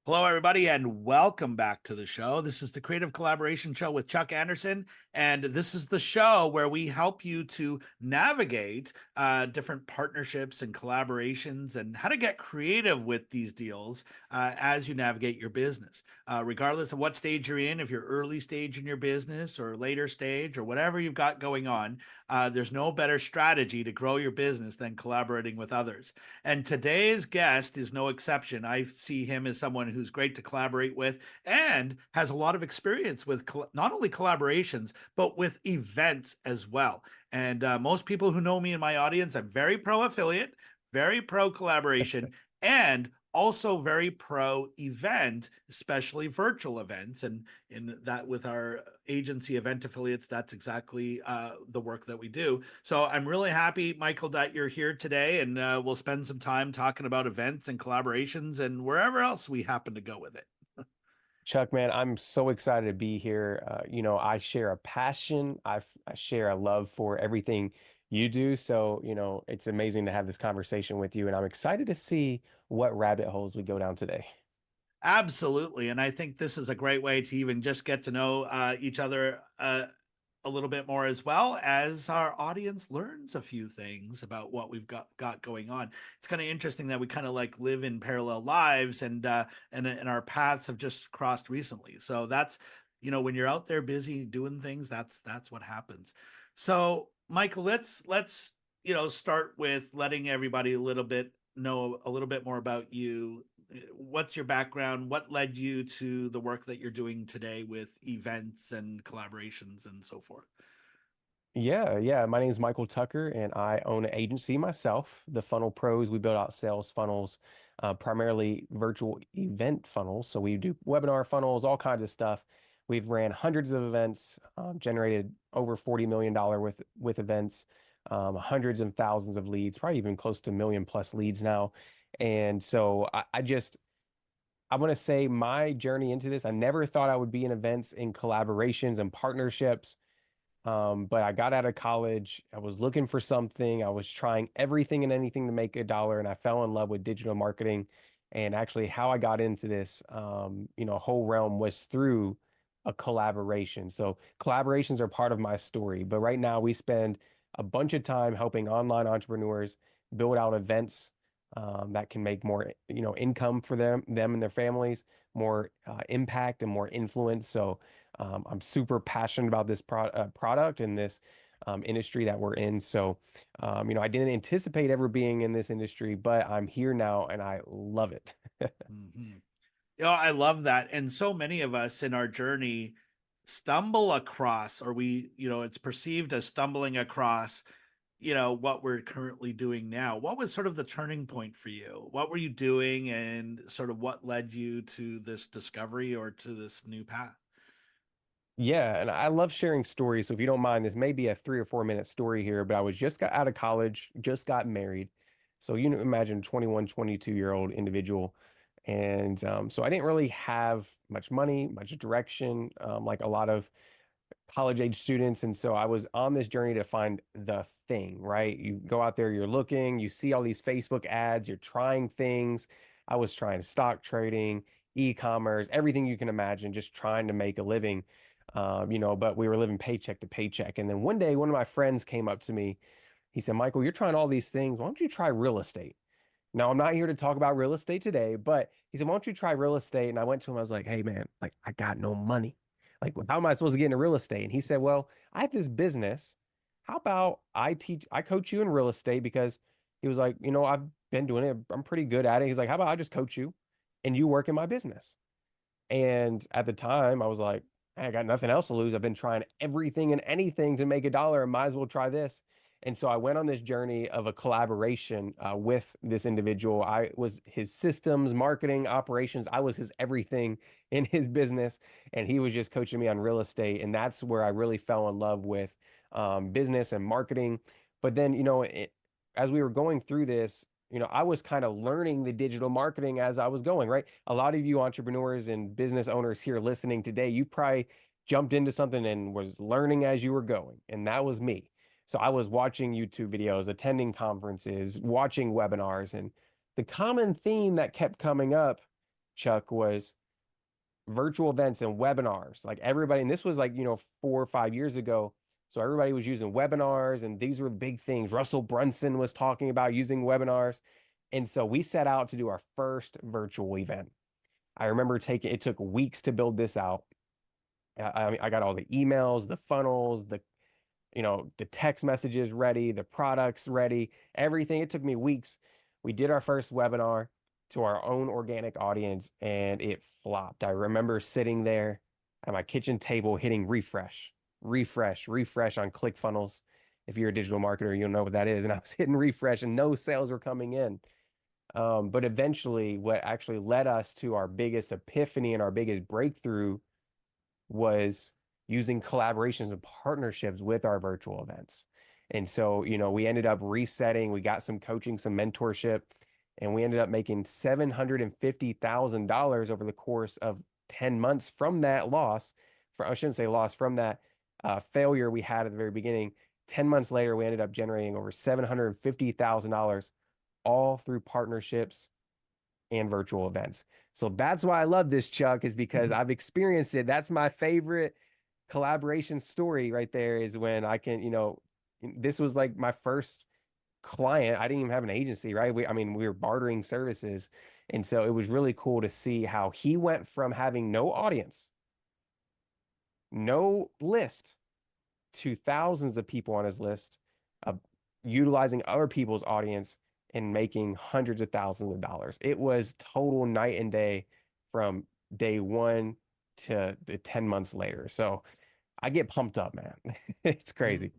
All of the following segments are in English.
Hello, everybody, and welcome back to the show. This is the Creative Collaboration Show with Chuck Anderson, and this is the show where we help you to navigate different partnerships and collaborations and how to get creative with these deals as you navigate your business. Regardless of what stage you're in, if you're early stage in your business or later stage or whatever you've got going on, there's no better strategy to grow your business than collaborating with others. And today's guest is no exception. I see him as someone who's great to collaborate with and has a lot of experience with not only collaborations, but with events as well. And most people who know me in my audience, I'm very pro affiliate, very pro collaboration, and also very pro event, especially virtual events. And in that, with our agency Event Affiliates, that's exactly the work that we do. So I'm really happy, Michael, that you're here today, and we'll spend some time talking about events and collaborations and wherever else we happen to go with it. Chuck, man, I'm so excited to be here. I share a passion. I share a love for everything you do. So, it's amazing to have this conversation with you, and I'm excited to see what rabbit holes we go down today. Absolutely. And I think this is a great way to even just get to know each other a little bit more, as well as our audience learns a few things about what we've got going on. It's kind of interesting that we kind of like live in parallel lives, and our paths have just crossed recently. So that's, when you're out there busy doing things, that's what happens. So Michael, let's start with letting everybody know a little bit more about you. What's your background? What led you to the work that you're doing today with events and collaborations and so forth? Yeah. My name is Michael Tucker, and I own an agency myself, the Funnel Pros. We build out sales funnels, primarily virtual event funnels. So we do webinar funnels, all kinds of stuff. We've ran hundreds of events, generated over $40 million with events, hundreds and thousands of leads, probably even close to million plus leads now. And so I want to say my journey into this, I never thought I would be in events, in collaborations and partnerships. But I got out of college. I was looking for something. I was trying everything and anything to make a dollar, and I fell in love with digital marketing. And actually, how I got into this, whole realm was through a collaboration. So collaborations are part of my story. But right now, we spend a bunch of time helping online entrepreneurs build out events that can make more, income for them and their families, more impact and more influence. So I'm super passionate about this product and this industry that we're in. So, I didn't anticipate ever being in this industry, but I'm here now and I love it. Mm-hmm. I love that. And so many of us in our journey stumble across, or it's perceived as stumbling across, what we're currently doing now. What was sort of the turning point for you? What were you doing, and sort of what led you to this discovery or to this new path? Yeah, and I love sharing stories. So if you don't mind, this may be a 3 or 4 minute story here, but I was just got out of college, just got married. So imagine 21, 22-year-old individual. And so I didn't really have much money, much direction, like a lot of college age students. And so I was on this journey to find the thing, right? You go out there, you're looking, you see all these Facebook ads, you're trying things. I was trying stock trading, e-commerce, everything you can imagine, just trying to make a living. But we were living paycheck to paycheck. And then one day, one of my friends came up to me. He said, Michael, you're trying all these things. Why don't you try real estate? Now, I'm not here to talk about real estate today, but he said, why don't you try real estate? And I went to him, I was like, hey, man, like, I got no money. Like, how am I supposed to get into real estate? And he said, well, I have this business. How about I coach you in real estate because he was like, I've been doing it. I'm pretty good at it. He's like, how about I just coach you and you work in my business? And at the time, I was like, "Hey, I got nothing else to lose. I've been trying everything and anything to make a dollar. I might as well try this." And so I went on this journey of a collaboration with this individual. I was his systems, marketing, operations. I was his everything in his business. And he was just coaching me on real estate. And that's where I really fell in love with business and marketing. But then, as we were going through this, I was kind of learning the digital marketing as I was going, right? A lot of you entrepreneurs and business owners here listening today, you probably jumped into something and was learning as you were going. And that was me. So I was watching YouTube videos, attending conferences, watching webinars, and the common theme that kept coming up, Chuck, was virtual events and webinars. Like everybody, and this was like, 4 or 5 years ago. So everybody was using webinars, and these were the big things. Russell Brunson was talking about using webinars. And so we set out to do our first virtual event. I remember it took weeks to build this out. I got all the emails, the funnels, the text messages ready, the products ready, everything. It took me weeks. We did our first webinar to our own organic audience and it flopped. I remember sitting there at my kitchen table hitting refresh, refresh, refresh on ClickFunnels. If you're a digital marketer, you'll know what that is. And I was hitting refresh and no sales were coming in. But eventually, what actually led us to our biggest epiphany and our biggest breakthrough was using collaborations and partnerships with our virtual events. And so, we ended up resetting, we got some coaching, some mentorship, and we ended up making $750,000 over the course of 10 months from that loss. I shouldn't say loss, from that failure we had at the very beginning. 10 months later, we ended up generating over $750,000 all through partnerships and virtual events. So that's why I love this, Chuck, is because I've experienced it. That's my favorite collaboration story right there, is when I can, this was like my first client. I didn't even have an agency, right? We were bartering services. And so it was really cool to see how he went from having no audience, no list, to thousands of people on his list, uh, utilizing other people's audience and making hundreds of thousands of dollars. It was total night and day from day one to the 10 months later. So I get pumped up, man. It's crazy.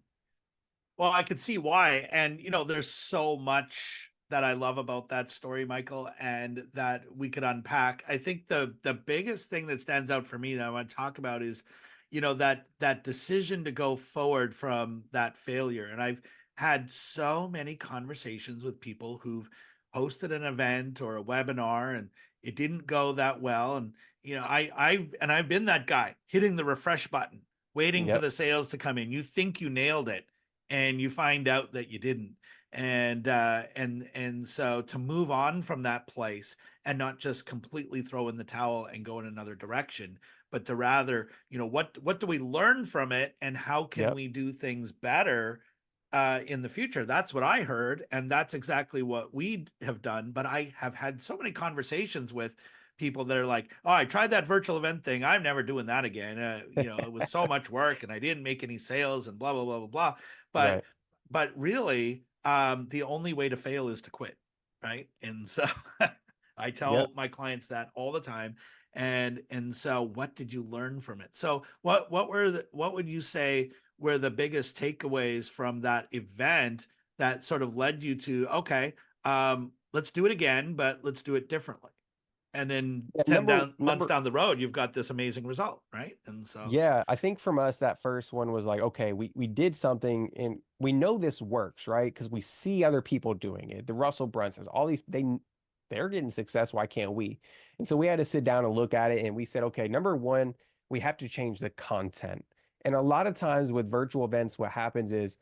Well, I could see why. And, there's so much that I love about that story, Michael, and that we could unpack. I think the biggest thing that stands out for me that I want to talk about is, that decision to go forward from that failure. And I've had so many conversations with people who've hosted an event or a webinar and it didn't go that well. And, I've been that guy hitting the refresh button, waiting for Yep. the sales to come in. You think you nailed it and you find out that you didn't. And so to move on from that place and not just completely throw in the towel and go in another direction, but to rather, what do we learn from it and how can Yep. we do things better in the future? That's what I heard, and that's exactly what we have done. But I have had so many conversations with people that are like, "Oh, I tried that virtual event thing. I'm never doing that again. It was so much work, and I didn't make any sales, and blah blah blah blah blah." But Right. but really, the only way to fail is to quit, right? And so I Yep. tell my clients that all the time. And so, what did you learn from it? So, what would you say were the biggest takeaways from that event that sort of led you to, okay, let's do it again, but let's do it differently? And then Yeah. 10 Number down months number down the road, you've got this amazing result, right? And so, Yeah, I think from us that first one was like, okay, we did something and we know this works, right? Because we see other people doing it. The Russell Brunsons, all these they're getting success. Why can't we? And so we had to sit down and look at it and we said, okay, number one, we have to change the content. And a lot of times with virtual events, what happens is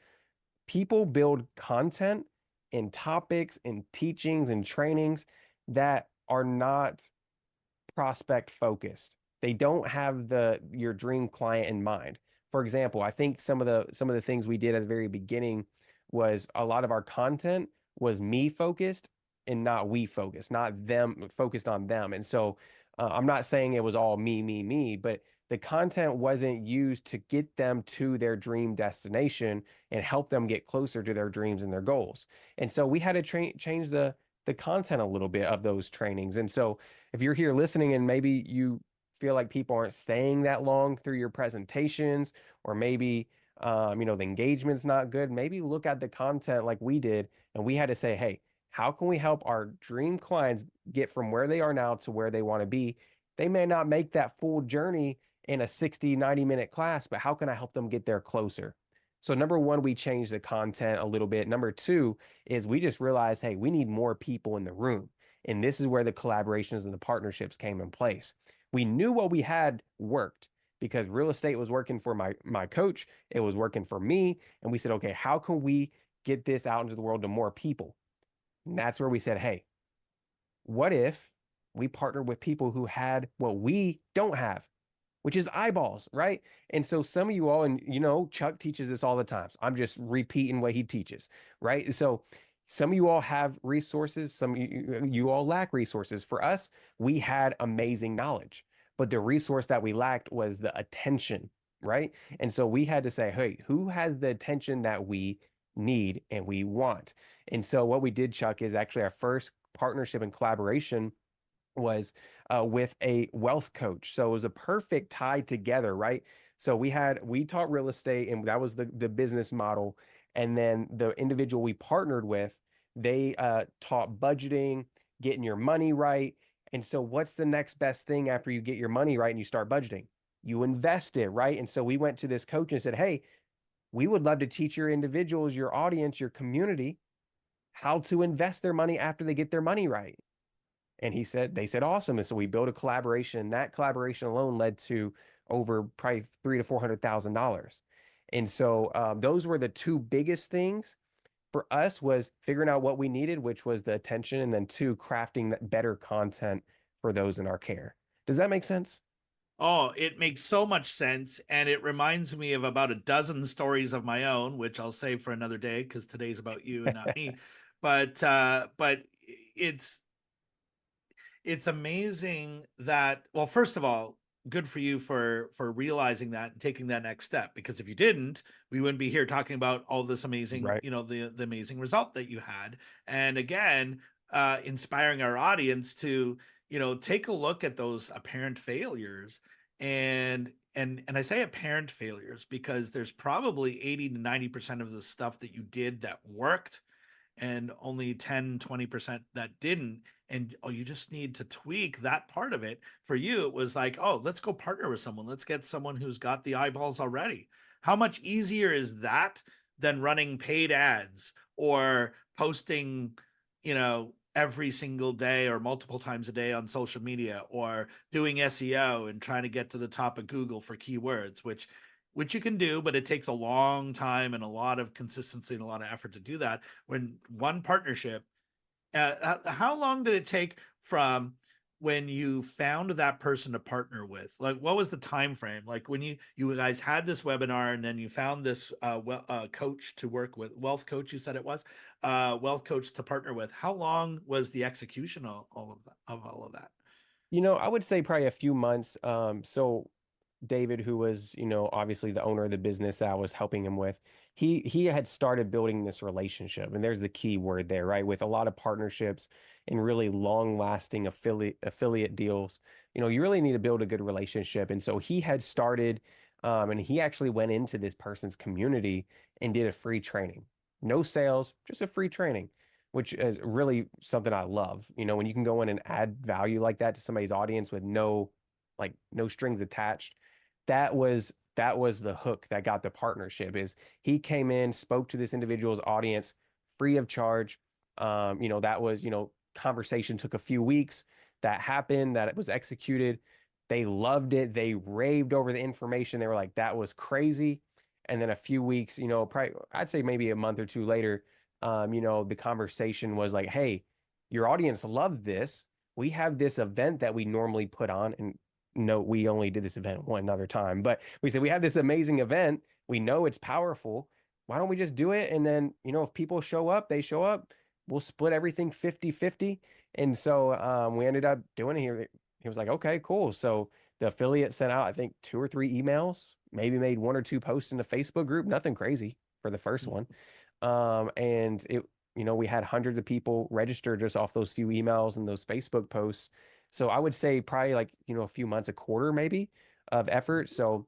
people build content and topics and teachings and trainings that are not prospect focused. They don't have the your dream client in mind. For example, I think some of the things we did at the very beginning was a lot of our content was me focused and not we focused, not them focused on them. And so I'm not saying it was all me, me, me, but the content wasn't used to get them to their dream destination and help them get closer to their dreams and their goals. And so we had to change the content a little bit of those trainings. And so if you're here listening and maybe you feel like people aren't staying that long through your presentations, or maybe the engagement's not good, maybe look at the content like we did, and we had to say, hey, how can we help our dream clients get from where they are now to where they want to be? They may not make that full journey in a 60, 90-minute class, but how can I help them get there closer? So number one, we changed the content a little bit. Number two is we just realized, hey, we need more people in the room. And this is where the collaborations and the partnerships came in place. We knew what we had worked. because real estate was working for my coach, it was working for me, and we said, okay, how can we get this out into the world to more people? And that's where we said, hey, what if we partnered with people who had what we don't have, which is eyeballs, right? And so some of you all, and Chuck teaches this all the time. So I'm just repeating what he teaches, right? So some of you all have resources, some of you all lack resources. For us, we had amazing knowledge, but the resource that we lacked was the attention, right? And so we had to say, hey, who has the attention that we need and we want? And so what we did, Chuck, is actually our first partnership and collaboration was with a wealth coach. So it was a perfect tie together, right? So we taught real estate, and that was the business model. And then the individual we partnered with, they taught budgeting, getting your money right. And so what's the next best thing after you get your money right and you start budgeting? You invest it, right? And so we went to this coach and said, hey, we would love to teach your individuals, your audience, your community how to invest their money after they get their money right. And they said, awesome. And so we built a collaboration. That collaboration alone led to over probably three to $400,000. And so those were the two biggest things for us, was figuring out what we needed, which was the attention, and then two, crafting that better content for those in our care. Does that make sense? Oh, it makes so much sense. And it reminds me of about a dozen stories of my own, which I'll save for another day because today's about you and not me. But it's it's amazing that, well, first of all, good for you for realizing that and taking that next step, because if you didn't, we wouldn't be here talking about all this amazing, Right. the amazing result that you had. And again, inspiring our audience to, take a look at those apparent failures. And I say apparent failures because there's probably 80 to 90% of the stuff that you did that worked, and only 10-20% that didn't. And you just need to tweak that part of it. For you, it was like, oh, let's go partner with someone, let's get someone who's got the eyeballs already. How much easier is that than running paid ads or posting, every single day or multiple times a day on social media, or doing SEO and trying to get to the top of Google for keywords, which you can do, but it takes a long time and a lot of consistency and a lot of effort to do that. When one partnership, how long did it take from when you found that person to partner with? Like, what was the time frame? Like when you guys had this webinar and then you found this coach to work with, wealth coach, you said it was, wealth coach to partner with. How long was the execution of all of that, of all of that? I would say probably a few months. So David, who was, obviously the owner of the business that I was helping him with, he had started building this relationship, and there's the key word there, right? With a lot of partnerships and really long-lasting affiliate deals, you really need to build a good relationship. And so he had started, and he actually went into this person's community and did a free training. No sales, just a free training, which is really something I love. When you can go in and add value like that to somebody's audience with no strings attached. That was the hook that got the partnership. Is he came in, spoke to this individual's audience free of charge. That was, conversation took a few weeks. That happened, that it was executed. They loved it. They raved over the information. They were like, that was crazy. And then a few weeks, probably I'd say maybe a month or two later, the conversation was like, hey, your audience loved this. We have this event that we normally put on, and no, we only did this event one other time, but we said we have this amazing event. We know it's powerful. Why don't we just do it? And then, if people show up, they show up. We'll split everything 50-50. And so we ended up doing it here. He was like, okay, cool. So the affiliate sent out, I think, two or three emails, maybe made one or two posts in the Facebook group, nothing crazy for the first one. And we had hundreds of people register just off those few emails and those Facebook posts. So I would say probably like, a few months, a quarter maybe of effort. So,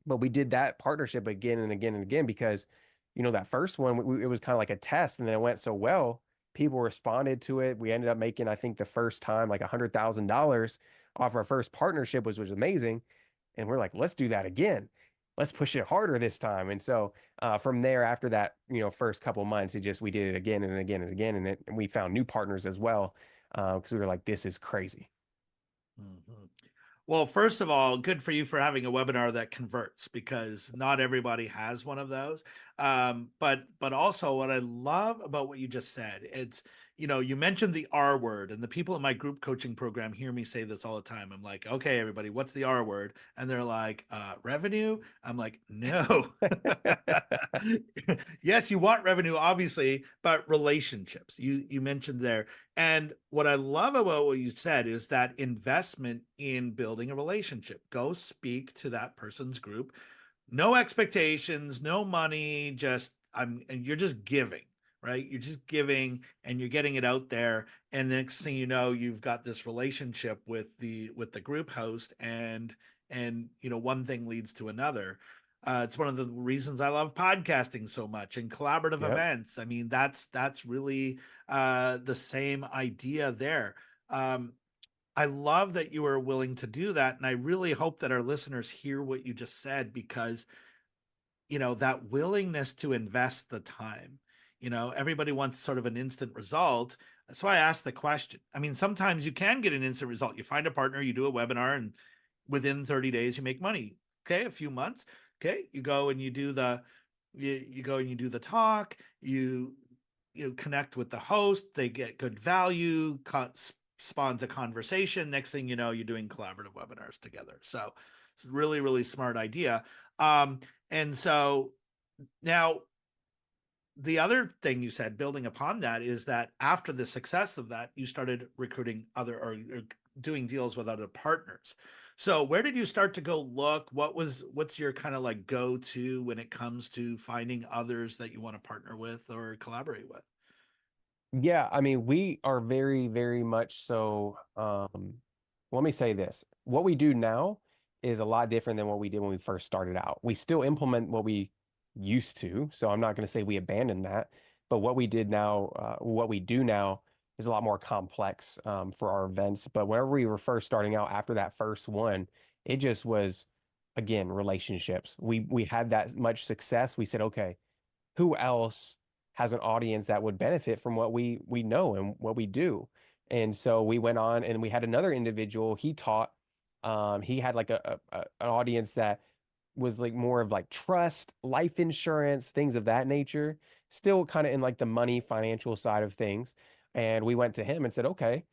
but we did that partnership again and again and again because, that first one, it was kind of like a test, and then it went so well, people responded to it. We ended up making, I think the first time, like $100,000 off our first partnership, which was amazing. And we're like, let's do that again. Let's push it harder this time. And so from there, after that, first couple months, we did it again and again and again. And we found new partners as well because we were like, this is crazy. Mhm. Well, first of all, good for you for having a webinar that converts because not everybody has one of those. But also what I love about what you just said, it's you mentioned the R word, and the people in my group coaching program hear me say this all the time. I'm like, okay, everybody, what's the R word? And they're like, revenue. I'm like, no. Yes, you want revenue, obviously, but relationships. You mentioned there. And what I love about what you said is that investment in building a relationship. Go speak to that person's group. No expectations, no money, and you're just giving, right? You're just giving and you're getting it out there. And next thing you know, you've got this relationship with the group host, and one thing leads to another. It's one of the reasons I love podcasting so much and collaborative Yep. events. I mean, that's really the same idea there. I love that you are willing to do that, and I really hope that our listeners hear what you just said, because that willingness to invest the time. Everybody wants sort of an instant result. That's why I asked the question. I mean, sometimes you can get an instant result. You find a partner, you do a webinar, and within 30 days you make money. Okay, a few months. Okay, you go and you go and you do the talk. You connect with the host. They get good value. Spawns a conversation. Next thing you know, you're doing collaborative webinars together. So it's a really, really smart idea. And so now the other thing you said, building upon that, is that after the success of that, you started recruiting or doing deals with other partners. So where did you start to go look? What's your kind of like go to when it comes to finding others that you want to partner with or collaborate with? Yeah, I mean, we are very, very much so. Let me say this. What we do now is a lot different than what we did when we first started out. We still implement what we used to, so I'm not going to say we abandoned that, but what we do now is a lot more complex for our events. But whenever we were first starting out after that first one, it just was, again, relationships. We had that much success. We said, okay, who else has an audience that would benefit from what we know and what we do? And so we went on and we had another individual. He taught. He had like an audience that was like more of like trust, life insurance, things of that nature. Still kind of in like the money financial side of things. And we went to him and said, okay,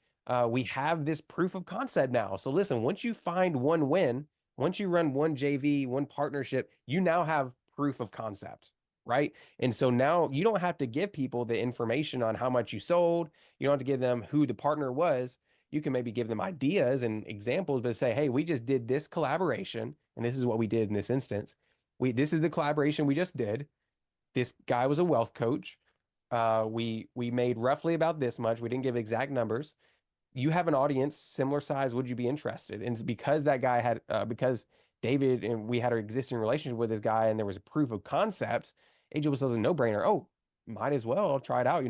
we have this proof of concept now. So listen, once you find one win, once you run one JV, one partnership, you now have proof of concept, right? And so now you don't have to give people the information on how much you sold. You don't have to give them who the partner was. You can maybe give them ideas and examples, but say, hey, we just did this collaboration, and this is what we did in this instance. This is the collaboration we just did. This guy was a wealth coach. We made roughly about this much. We didn't give exact numbers. You have an audience similar size. Would you be interested? And it's because that guy had because David and we had an existing relationship with this guy, and there was a proof of concept. Angel was a no brainer. Oh, might as well I'll try it out.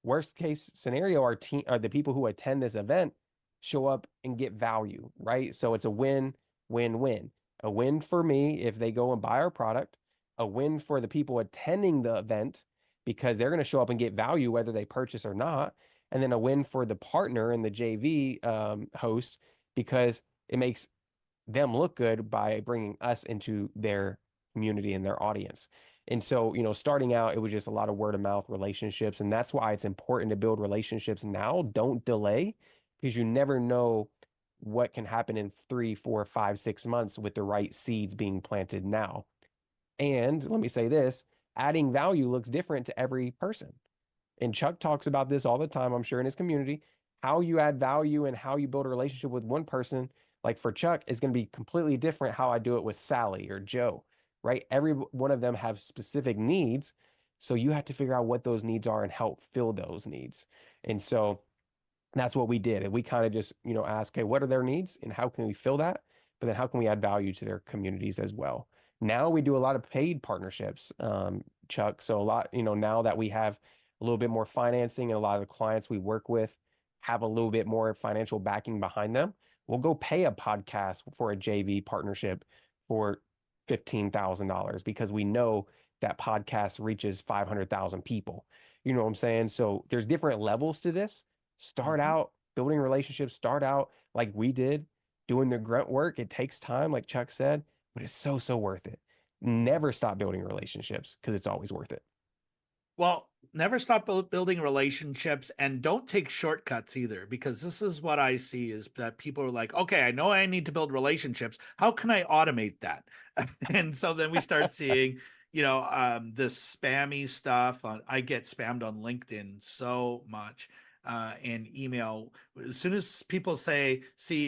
Worst case scenario, our team, the people who attend this event show up and get value, right? So it's a win, win, win. A win for me if they go and buy our product. A win for the people attending the event because they're going to show up and get value whether they purchase or not, and then a win for the partner and the JV host because it makes them look good by bringing us into their community and their audience. And so, starting out, it was just a lot of word of mouth relationships. And that's why it's important to build relationships now. Don't delay because you never know what can happen in 3, 4, 5, 6 months with the right seeds being planted now. And let me say this, adding value looks different to every person. And Chuck talks about this all the time, I'm sure, in his community. How you add value and how you build a relationship with one person, like for Chuck, is going to be completely different how I do it with Sally or Joe, right? Every one of them have specific needs. So you have to figure out what those needs are and help fill those needs. And so that's what we did. And we kind of just, ask, okay, what are their needs and how can we fill that? But then how can we add value to their communities as well? Now we do a lot of paid partnerships, Chuck. So a lot, now that we have a little bit more financing and a lot of the clients we work with have a little bit more financial backing behind them, we'll go pay a podcast for a JV partnership for $15,000 because we know that podcast reaches 500,000 people. You know what I'm saying? So there's different levels to this. Start Mhm. out building relationships, start out like we did, doing the grunt work. It takes time, like Chuck said, but it's so, so worth it. Never stop building relationships because it's always worth it. Well, never stop building relationships, and don't take shortcuts either, because this is what I see is that people are like, okay, I know I need to build relationships. How can I automate that? And so then we start seeing, this spammy stuff. I get spammed on LinkedIn so much. And email. As soon as people see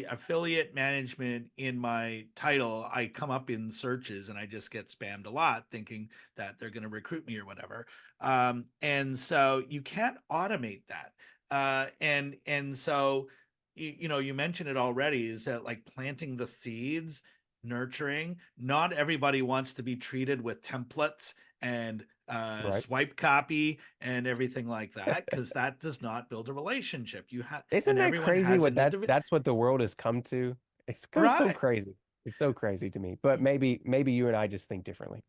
affiliate management in my title, I come up in searches and I just get spammed a lot, thinking that they're going to recruit me or whatever. And so you can't automate that. And so you mentioned it already, is that like planting the seeds, nurturing. Not everybody wants to be treated with templates and Right. swipe copy and everything like that, because that does not build a relationship. You have, Isn't and that everyone crazy has what an individual. that's what the world has come to? So Right. crazy. It's so crazy to me. But maybe you and I just think differently.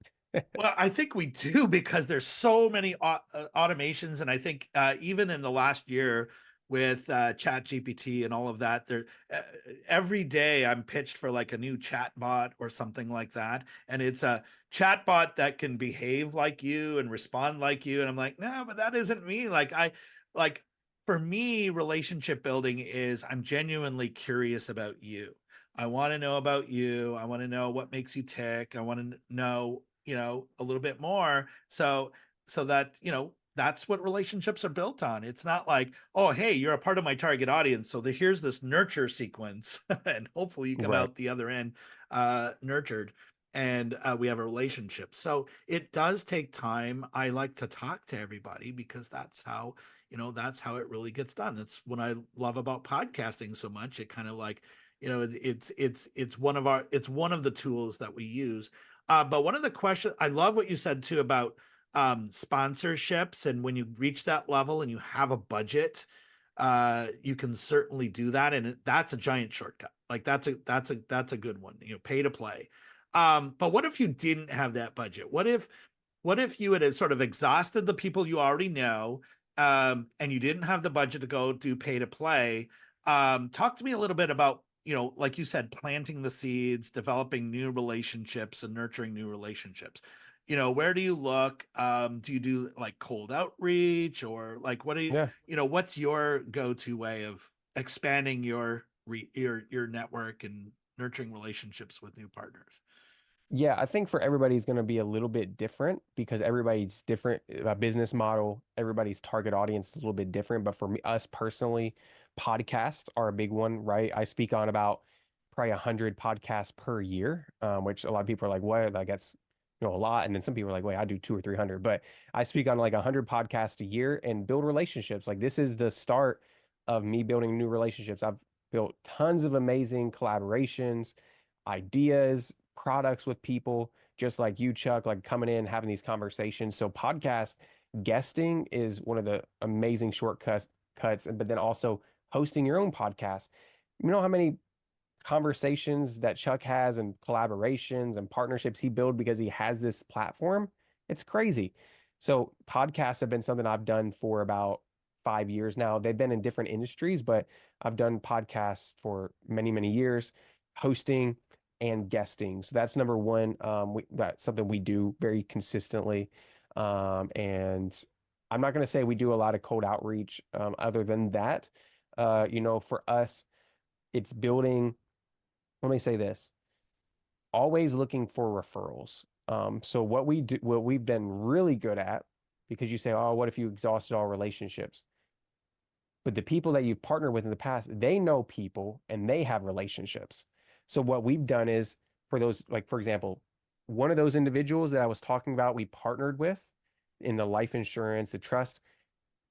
Well, I think we do, because there's so many automations, and I think even in the last year with Chat GPT and all of that, there uh, every day I'm pitched for like a new chat bot or something like that, and it's a chat bot that can behave like you and respond like you, and I'm like, no, but that isn't me. Like for me, relationship building is I'm genuinely curious about you. I want to know about you. I want to know what makes you tick. I want to know, a little bit more. So that, that's what relationships are built on. It's not like, oh, hey, you're a part of my target audience. So here's this nurture sequence, and hopefully you come Right. out the other end nurtured, and we have a relationship. So it does take time. I like to talk to everybody, because that's how it really gets done. That's what I love about podcasting so much. It kind of like, it's one of the tools that we use. But one of the questions, I love what you said too about sponsorships, and when you reach that level and you have a budget, you can certainly do that, and that's a giant shortcut. Like that's a good one. Pay to play. But what if you didn't have that budget? What if you had sort of exhausted the people you already know, and you didn't have the budget to go do pay to play? Talk to me a little bit about, like you said, planting the seeds, developing new relationships, and nurturing new relationships. Where do you look? Do you do like cold outreach, or like Yeah. what's your go-to way of expanding your network and nurturing relationships with new partners? Yeah, I think for everybody is going to be a little bit different because everybody's different. A business model, everybody's target audience is a little bit different. But for me, us personally, podcasts are a big one, right? I speak on about probably 100 podcasts per year, which a lot of people are like, what? Like that's a lot. And then some people are like, wait, I do 200 or 300. But I speak on like 100 podcasts a year and build relationships. Like this is the start of me building new relationships. I've built tons of amazing collaborations, ideas, products with people just like you, Chuck, like coming in, having these conversations. So podcast guesting is one of the amazing shortcuts, but then also hosting your own podcast. You know how many conversations that Chuck has and collaborations and partnerships he built because he has this platform? It's crazy. So podcasts have been something I've done for about 5 years now. They've been in different industries, but I've done podcasts for many, many years, hosting and guesting. So that's number one. That's something we do very consistently. And I'm not going to say we do a lot of cold outreach. Other than that, for us, it's building. Let me say this: always looking for referrals. So what we do, what we've been really good at, because you say, oh, what if you exhausted all relationships? But the people that you've partnered with in the past, they know people and they have relationships. So what we've done is for those, like for example, one of those individuals that I was talking about, we partnered with in the life insurance, the trust,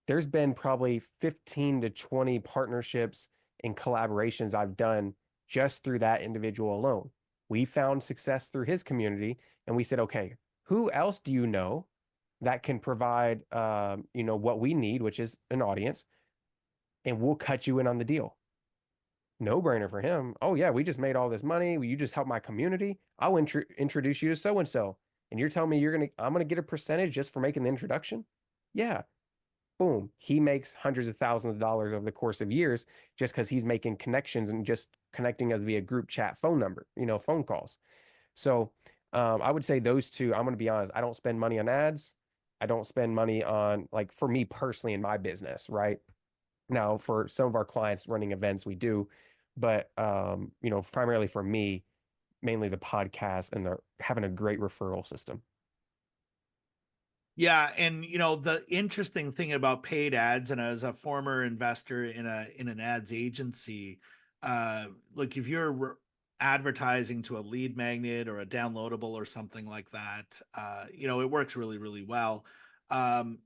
there's been probably 15 to 20 partnerships and collaborations I've done just through that individual alone. We found success through his community and we said, okay, who else do you know that can provide, what we need, which is an audience, and we'll cut you in on the deal. No brainer for him. Oh yeah, we just made all this money. Will you just help my community? I'll introduce you to so and so. And you're telling me I'm gonna get a percentage just for making the introduction? Yeah. boom, he makes hundreds of thousands of dollars over the course of years just because he's making connections and just connecting us via group chat phone number, phone calls. So I would say those two, I'm going to be honest, I don't spend money on ads. I don't spend money on, like, for me personally in my business, right? Now, for some of our clients running events, we do, but primarily for me, mainly the podcast and the having a great referral system. Yeah, and the interesting thing about paid ads, and as a former investor in an ads agency, look, if you're advertising to a lead magnet or a downloadable or something like that, it works really, really well. Um,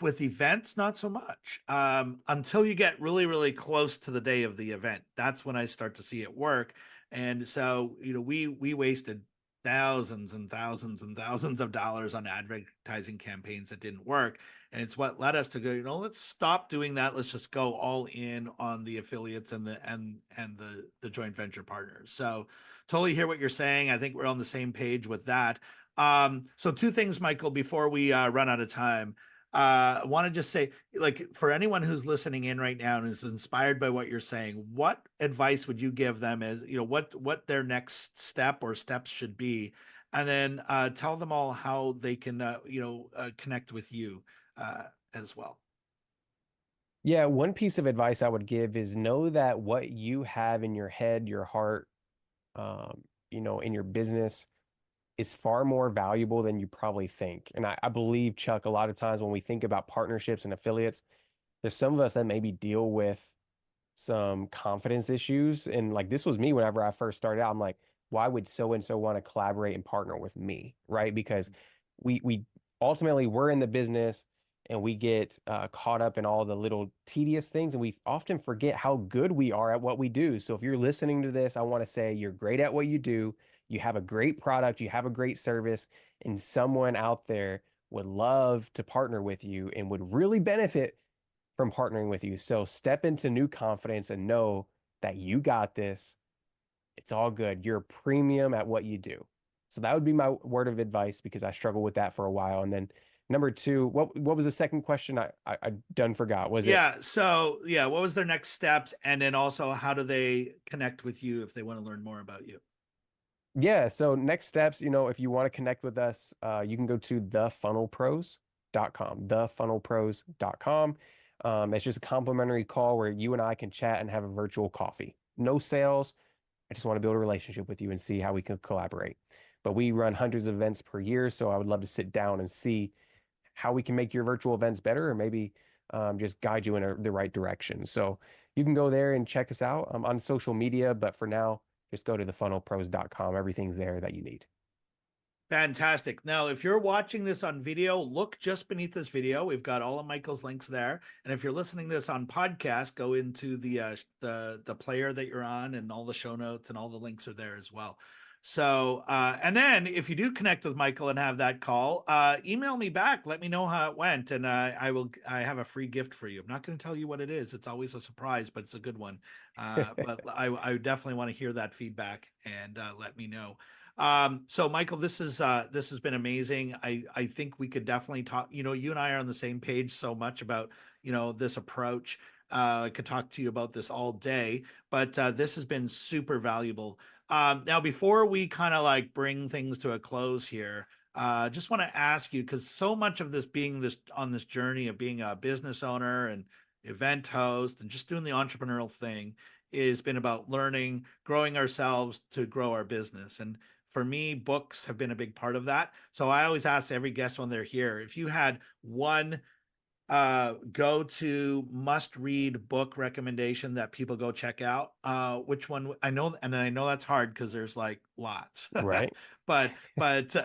with events, not so much. Until you get really, really close to the day of the event, that's when I start to see it work. And so, we wasted thousands and thousands and thousands of dollars on advertising campaigns that didn't work. And it's what led us to go, let's stop doing that. Let's just go all in on the affiliates and the joint venture partners. So totally hear what you're saying. I think we're on the same page with that. So two things, Michael, before we run out of time. I want to just say, like, for anyone who's listening in right now and is inspired by what you're saying, what advice would you give them as, what their next step or steps should be? And then tell them all how they can, connect with you as well. Yeah, one piece of advice I would give is know that what you have in your head, your heart, in your business is far more valuable than you probably think. And I believe, Chuck, a lot of times when we think about partnerships and affiliates, there's some of us that maybe deal with some confidence issues. And like this was me whenever I first started out. I'm like, why would so and so want to collaborate and partner with me? Right? Because we ultimately we're in the business and we get caught up in all the little tedious things and we often forget how good we are at what we do. So if you're listening to this, I want to say you're great at what you do. You have a great product, you have a great service, and someone out there would love to partner with you and would really benefit from partnering with you. So step into new confidence and know that you got this. It's all good. You're a premium at what you do. So that would be my word of advice because I struggled with that for a while. And then number two, what was the second question? I done forgot. Was it? Yeah. So, yeah, what was their next steps? And then also, how do they connect with you if they want to learn more about you? Yeah, so next steps, if you want to connect with us, you can go to thefunnelpros.com, thefunnelpros.com. It's just a complimentary call where you and I can chat and have a virtual coffee. No sales. I just want to build a relationship with you and see how we can collaborate. But we run hundreds of events per year, so I would love to sit down and see how we can make your virtual events better or maybe just guide you in the right direction. So you can go there and check us out on social media. But for now, just go to thefunnelpros.com. Everything's there that you need. Fantastic. Now, if you're watching this on video, look just beneath this video. We've got all of Michael's links there. And if you're listening to this on podcast, go into the player that you're on, and all the show notes and all the links are there as well. So, and then if you do connect with Michael and have that call, email me back. Let me know how it went, and I have a free gift for you. I'm not going to tell you what it is. It's always a surprise, but it's a good one. But I definitely want to hear that feedback and let me know. So Michael, this has been amazing. I think we could definitely talk, you and I are on the same page so much about, this approach. I could talk to you about this all day, but this has been super valuable. Now, before we kind of like bring things to a close here, just want to ask you, because so much of this being this on this journey of being a business owner and event host and just doing the entrepreneurial thing has been about learning, growing ourselves to grow our business. And for me, books have been a big part of that. So I always ask every guest when they're here, if you had one go to must read book recommendation that people go check out, which one? I know, and I know that's hard because there's like lots. Right. But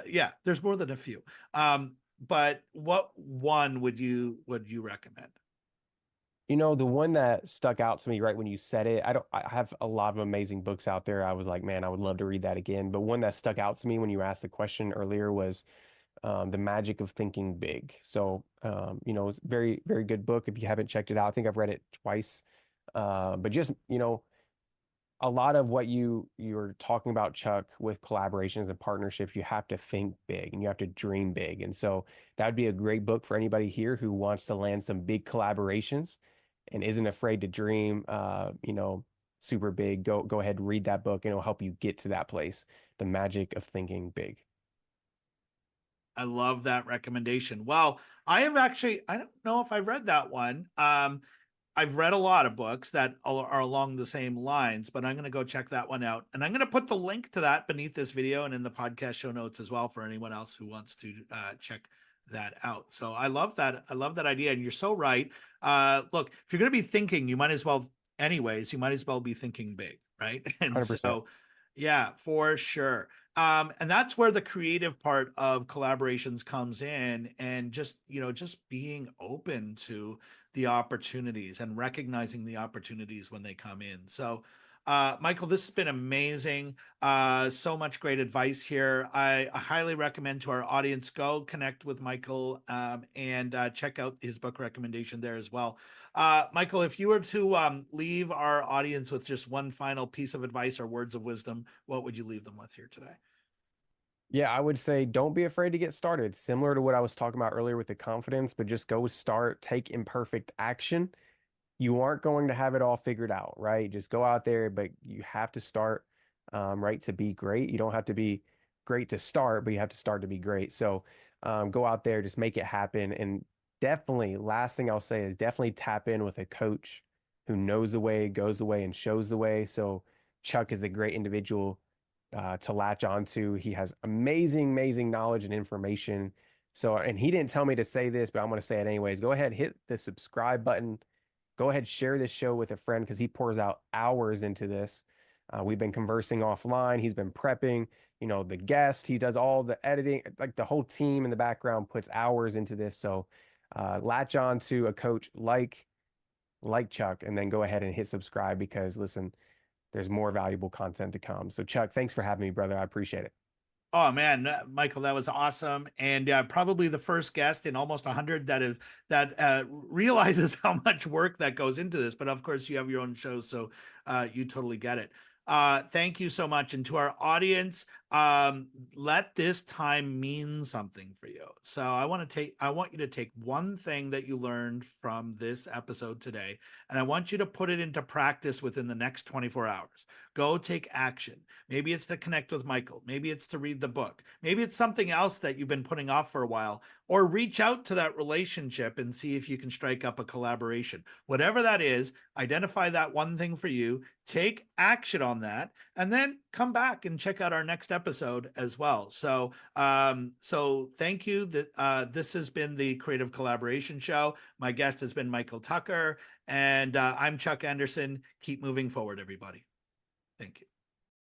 yeah, there's more than a few. But what one would you recommend? The one that stuck out to me right when you said it, I have a lot of amazing books out there. I was like, man, I would love to read that again. But one that stuck out to me when you asked the question earlier was The Magic of Thinking Big. So, it's a very, very good book. If you haven't checked it out, I think I've read it twice. But just, a lot of what you're talking about, Chuck, with collaborations and partnerships, you have to think big and you have to dream big. And so that would be a great book for anybody here who wants to land some big collaborations and isn't afraid to dream, super big. Go ahead and read that book, and it'll help you get to that place. The magic of thinking big. I love that recommendation. Well, I don't know if I read that one. I've read a lot of books that are along the same lines, but I'm going to go check that one out. And I'm going to put the link to that beneath this video and in the podcast show notes as well for anyone else who wants to check that out. So I love that. I love that idea. And you're so right. Look, if you're going to be thinking, you might as well, anyways, you might as well be thinking big, right? And 100%. so, yeah, for sure. And that's where the creative part of collaborations comes in, and just being open to the opportunities and recognizing the opportunities when they come in. So, Michael, this has been amazing. So much great advice here. I highly recommend to our audience, go connect with Michael, and check out his book recommendation there as well. Michael, if you were to leave our audience with just one final piece of advice or words of wisdom, what would you leave them with here today? Yeah, I would say don't be afraid to get started. Similar to what I was talking about earlier with the confidence, but just go start, take imperfect action. You aren't going to have it all figured out, right? Just go out there, but you have to start, right, to be great. You don't have to be great to start, but you have to start to be great. So go out there, just make it happen. And definitely, last thing I'll say is definitely tap in with a coach who knows the way, goes the way, and shows the way. So Chuck is a great individual to latch onto. He has amazing, amazing knowledge and information. So, and he didn't tell me to say this, but I'm going to say it anyways. Go ahead, hit the subscribe button. Go ahead, share this show with a friend because he pours out hours into this. We've been conversing offline. He's been prepping, the guest. He does all the editing, like the whole team in the background puts hours into this. So latch on to a coach like Chuck, and then go ahead and hit subscribe because listen, there's more valuable content to come. So Chuck, thanks for having me, brother. I appreciate it. Oh man, Michael, that was awesome, and probably the first guest in almost 100 that realizes how much work that goes into this. But of course, you have your own show, so you totally get it. Thank you so much, and to our audience, let this time mean something for you. So I want you to take one thing that you learned from this episode today, and I want you to put it into practice within the next 24 hours. Go take action. Maybe it's to connect with Michael. Maybe it's to read the book. Maybe it's something else that you've been putting off for a while, or reach out to that relationship and see if you can strike up a collaboration. Whatever that is, identify that one thing for you, take action on that, and then come back and check out our next episode as well. So thank you. This has been the Creative Collaboration Show. My guest has been Michael Tucker, and I'm Chuck Anderson. Keep moving forward, everybody. Thank you.